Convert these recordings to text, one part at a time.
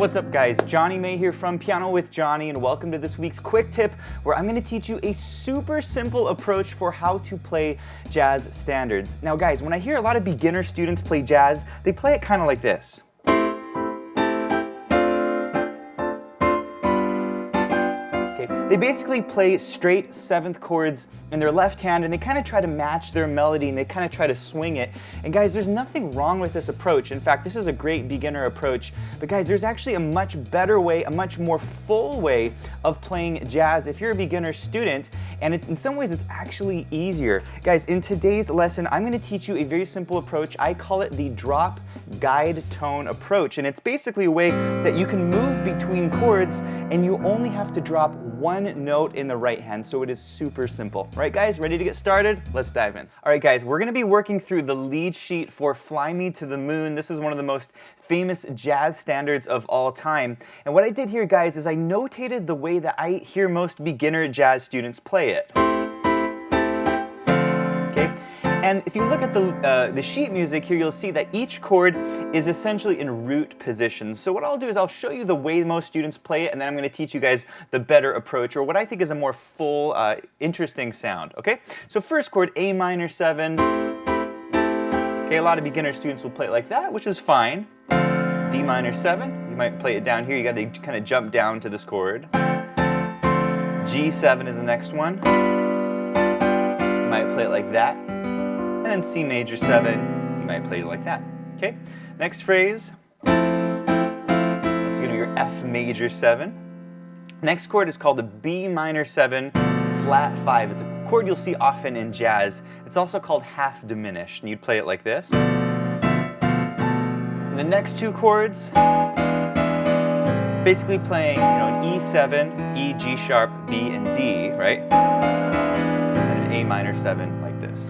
What's up guys, Jonny May here from Piano with Jonny, and welcome to this week's quick tip where I'm going to teach you a super simple approach for how to play jazz standards. Now guys, when I hear a lot of beginner students play jazz, they play it kind of like this. They basically play straight 7th chords in their left hand, and they kind of try to match their melody, and they kind of try to swing it. And guys, there's nothing wrong with this approach. In fact, this is a great beginner approach. But guys, there's actually a much better way, a much more full way of playing jazz if you're a beginner student, and in some ways it's actually easier. Guys, in today's lesson, I'm going to teach you a very simple approach. I call it the drop guide tone approach, and it's basically a way that you can move between chords and you only have to drop one note in the right hand, so it is super simple. All right guys, ready to get started? Let's dive in. All right guys, we're going to be working through the lead sheet for Fly Me to the Moon. This is one of the most famous jazz standards of all time. And what I did here guys is I notated the way that I hear most beginner jazz students play it. And if you look at the sheet music here, you'll see that each chord is essentially in root position. So what I'll do is I'll show you the way most students play it, and then I'm going to teach you guys the better approach, or what I think is a more full, interesting sound. Okay? So first chord, A minor 7. Okay, a lot of beginner students will play it like that, which is fine. D minor 7. You might play it down here. You got to kind of jump down to this chord. G7 is the next one. You might play it like that. And then C major 7, you might play it like that. Okay, next phrase, it's going to be your F major 7. Next chord is called a B minor 7 flat 5. It's a chord you'll see often in jazz. It's also called half diminished, and you'd play it like this. And the next two chords, basically playing, an E7, E, G sharp, B, and D, right? And an A minor 7.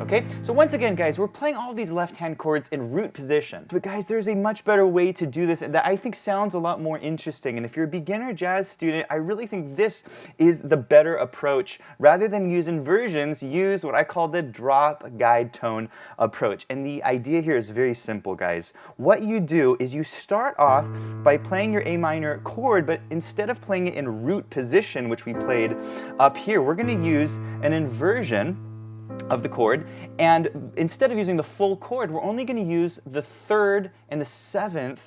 Okay, so once again guys, we're playing all these left-hand chords in root position. But guys, there's a much better way to do this that I think sounds a lot more interesting. And if you're a beginner jazz student, I really think this is the better approach. Rather than use inversions, use what I call the drop guide tone approach. And the idea here is very simple, guys. What you do is you start off by playing your A minor chord, but instead of playing it in root position, which we played up here, we're going to use an inversion of the chord, and instead of using the full chord, we're only going to use the 3rd and the 7th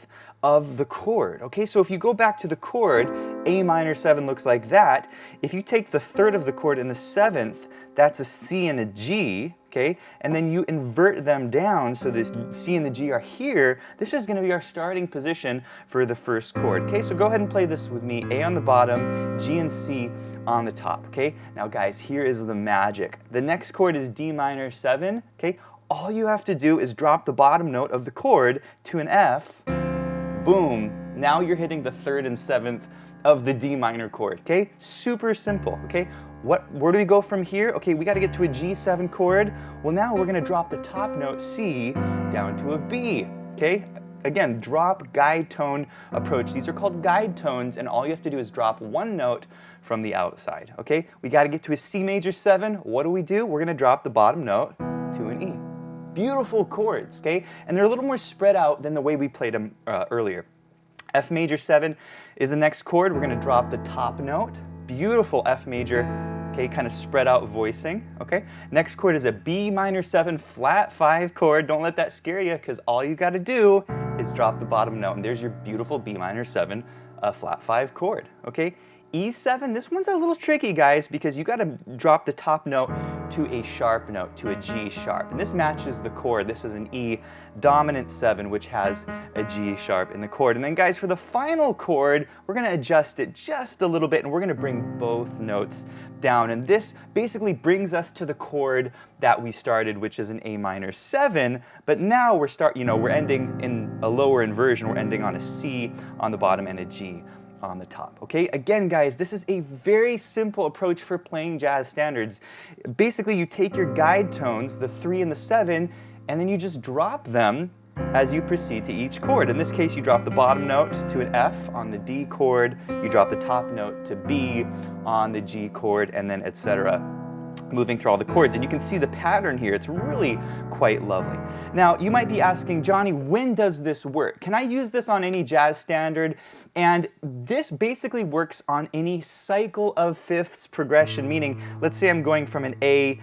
of the chord. Okay, so if you go back to the chord, A minor 7 looks like that. If you take the 3rd of the chord and the 7th, that's a C and a G, okay? And then you invert them down so this C and the G are here. This is going to be our starting position for the first chord. Okay, so go ahead and play this with me. A on the bottom, G and C on the top, okay? Now guys, here is the magic. The next chord is D minor 7, okay? All you have to do is drop the bottom note of the chord to an F. Boom. Now you're hitting the 3rd and 7th of the D minor chord, okay? Super simple, okay? Where do we go from here? Okay, we got to get to a G7 chord. Well, now we're going to drop the top note C down to a B, okay? Again, drop guide tone approach. These are called guide tones, and all you have to do is drop one note from the outside, okay? We got to get to a C major 7. What do? We're going to drop the bottom note to an E. Beautiful chords, okay? And they're a little more spread out than the way we played them earlier. F major 7 is the next chord. We're going to drop the top note. Beautiful F major, okay, kind of spread out voicing, okay? Next chord is a B minor 7 flat 5 chord. Don't let that scare you, because all you got to do is drop the bottom note, and there's your beautiful B minor 7 flat 5 chord, okay? E7, this one's a little tricky, guys, because you got to drop the top note to a sharp note, to a G sharp. And this matches the chord. This is an E dominant 7, which has a G sharp in the chord. And then, guys, for the final chord, we're going to adjust it just a little bit, and we're going to bring both notes down. And this basically brings us to the chord that we started, which is an A minor 7. But now we're ending in a lower inversion. We're ending on a C on the bottom and a G on the top, okay? Again, guys, this is a very simple approach for playing jazz standards. Basically, you take your guide tones, the 3 and the 7, and then you just drop them as you proceed to each chord. In this case, you drop the bottom note to an F on the D chord, you drop the top note to B on the G chord, and then etc. moving through all the chords. And you can see the pattern here. It's really quite lovely. Now, you might be asking, Johnny, when does this work? Can I use this on any jazz standard? And this basically works on any cycle of fifths progression, meaning, let's say I'm going from an A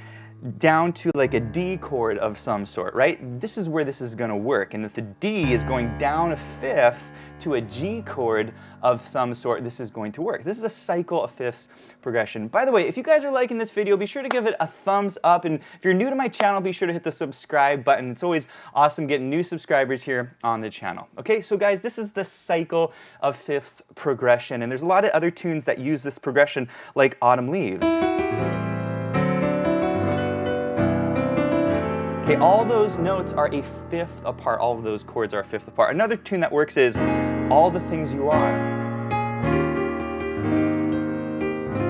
down to like a D chord of some sort, right? This is where this is going to work. And if the D is going down a fifth to a G chord of some sort, this is going to work. This is a cycle of fifths progression. By the way, if you guys are liking this video, be sure to give it a thumbs up. And if you're new to my channel, be sure to hit the subscribe button. It's always awesome getting new subscribers here on the channel. Okay, so guys, this is the cycle of fifths progression. And there's a lot of other tunes that use this progression, like Autumn Leaves. Okay, all those notes are a fifth apart. All of those chords are a fifth apart. Another tune that works is All the Things You Are.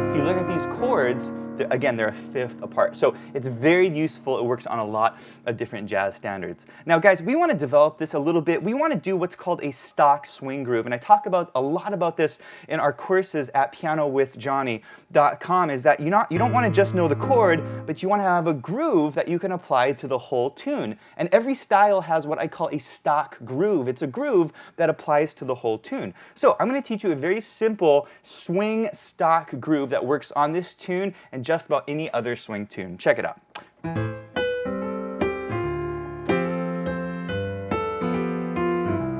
If you look at these chords, again, they're a fifth apart. So it's very useful. It works on a lot of different jazz standards. Now, guys, we want to develop this a little bit. We want to do what's called a stock swing groove. And I talk about a lot about this in our courses at pianowithjohnny.com, is that you don't want to just know the chord, but you want to have a groove that you can apply to the whole tune. And every style has what I call a stock groove. It's a groove that applies to the whole tune. So I'm going to teach you a very simple swing stock groove that works on this tune and just about any other swing tune. Check it out.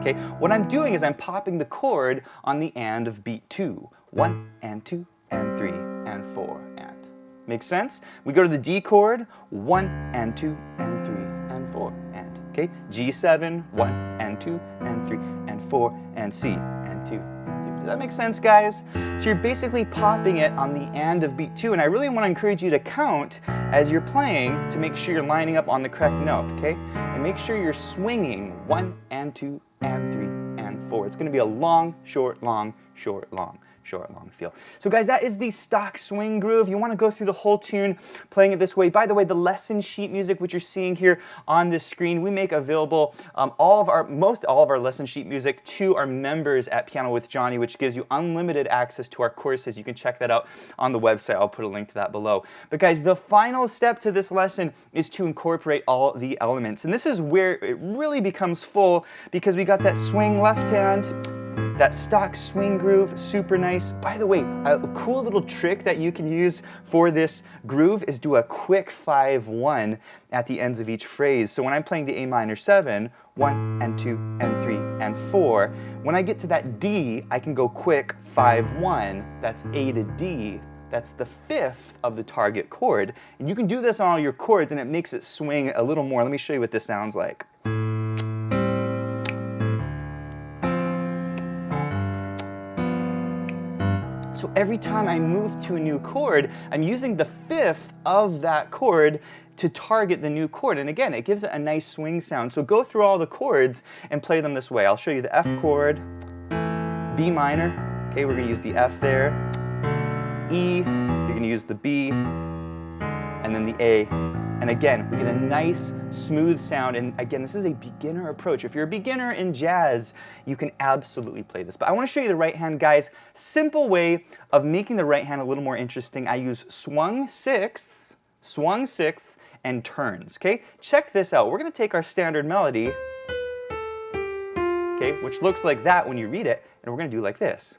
Okay, what I'm doing is I'm popping the chord on the and of beat 2. 1 and 2 and 3 and 4 and. Make sense? We go to the D chord, 1 and 2 and 3 and 4 and. Okay, G7, 1 and 2 and 3 and 4 and C and 2. Does that make sense, guys? So you're basically popping it on the and of beat 2, and I really want to encourage you to count as you're playing to make sure you're lining up on the correct note, okay? And make sure you're swinging 1 and 2 and 3 and 4. It's going to be a long, short, long, short, long, short, long feel. So guys, that is the stock swing groove. You want to go through the whole tune playing it this way. By the way, the lesson sheet music, which you're seeing here on this screen, we make available most all of our lesson sheet music to our members at Piano with Johnny, which gives you unlimited access to our courses. You can check that out on the website. I'll put a link to that below. But guys, the final step to this lesson is to incorporate all the elements. And this is where it really becomes full, because we got that swing left hand, that stock swing groove, super nice. By the way, a cool little trick that you can use for this groove is do a quick 5-1 at the ends of each phrase. So when I'm playing the A minor 7, 1 and 2 and 3 and 4, when I get to that D, I can go quick 5-1. That's A to D. That's the fifth of the target chord. And you can do this on all your chords, and it makes it swing a little more. Let me show you what this sounds like. So every time I move to a new chord, I'm using the fifth of that chord to target the new chord. And again, it gives it a nice swing sound. So go through all the chords and play them this way. I'll show you the F chord, B minor. Okay, we're going to use the F there. E, you're going to use the B, and then the A. And again, we get a nice, smooth sound. And again, this is a beginner approach. If you're a beginner in jazz, you can absolutely play this. But I want to show you the right hand, guys. Simple way of making the right hand a little more interesting. I use swung sixths, and turns, okay? Check this out. We're going to take our standard melody, okay, which looks like that when you read it, and we're going to do like this.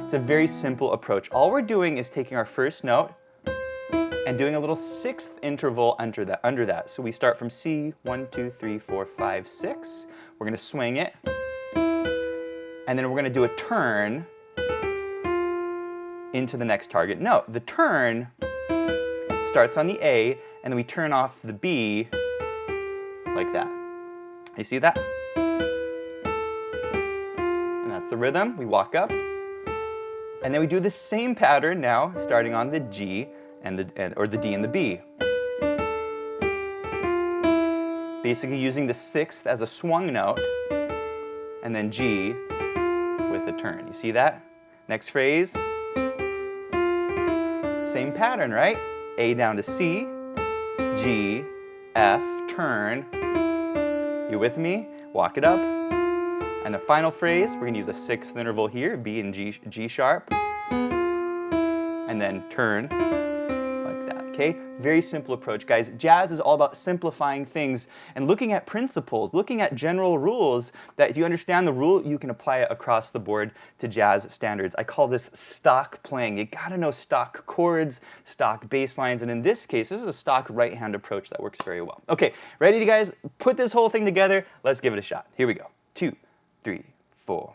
It's a very simple approach. All we're doing is taking our first note and doing a little sixth interval under that. So we start from C, 1, 2, 3, 4, 5, 6. We're going to swing it. And then we're going to do a turn into the next target note. The turn starts on the A, and then we turn off the B like that. You see that? And that's the rhythm. We walk up. And then we do the same pattern now, starting on the G or the D and the B. Basically using the sixth as a swung note, and then G with a turn. You see that? Next phrase. Same pattern, right? A down to C, G, F, turn. You with me? Walk it up. And the final phrase, we're gonna use a 6th interval here, B and G sharp, and then turn like that, okay? Very simple approach, guys. Jazz is all about simplifying things and looking at principles, looking at general rules that if you understand the rule, you can apply it across the board to jazz standards. I call this stock playing. You gotta know stock chords, stock bass lines, and in this case, this is a stock right-hand approach that works very well. Okay, ready to guys put this whole thing together? Let's give it a shot. Here we go. 2, 3, 4.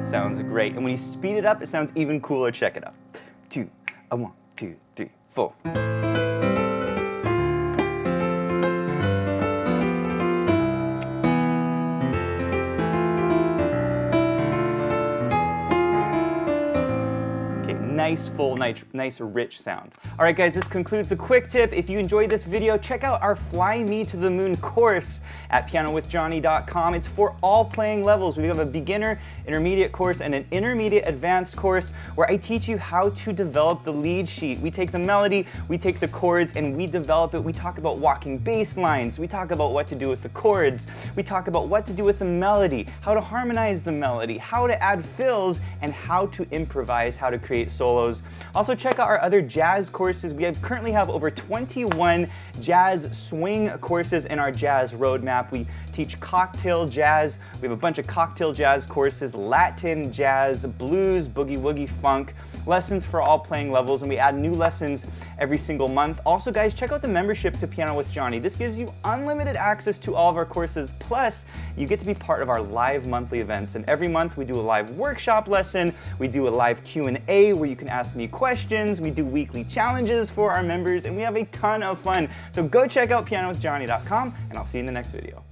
Sounds great. And when you speed it up, it sounds even cooler. Check it out. 2, 1, 2, 3, 4. Nice, full, nice, rich sound. All right, guys, this concludes the quick tip. If you enjoyed this video, check out our Fly Me to the Moon course at pianowithjohnny.com. It's for all playing levels. We have a beginner, intermediate course, and an intermediate advanced course where I teach you how to develop the lead sheet. We take the melody, we take the chords, and we develop it. We talk about walking bass lines. We talk about what to do with the chords. We talk about what to do with the melody, how to harmonize the melody, how to add fills, and how to improvise, how to create solos. Also, check out our other jazz courses. We currently have over 21 jazz swing courses in our jazz roadmap. We teach cocktail jazz. We have a bunch of cocktail jazz courses, Latin jazz, blues, boogie woogie, funk, lessons for all playing levels, and we add new lessons every single month. Also, guys, check out the membership to Piano with Johnny. This gives you unlimited access to all of our courses, plus you get to be part of our live monthly events. And every month we do a live workshop lesson, we do a live Q&A where you can ask me questions, we do weekly challenges for our members, and we have a ton of fun. So go check out pianowithjohnny.com, and I'll see you in the next video.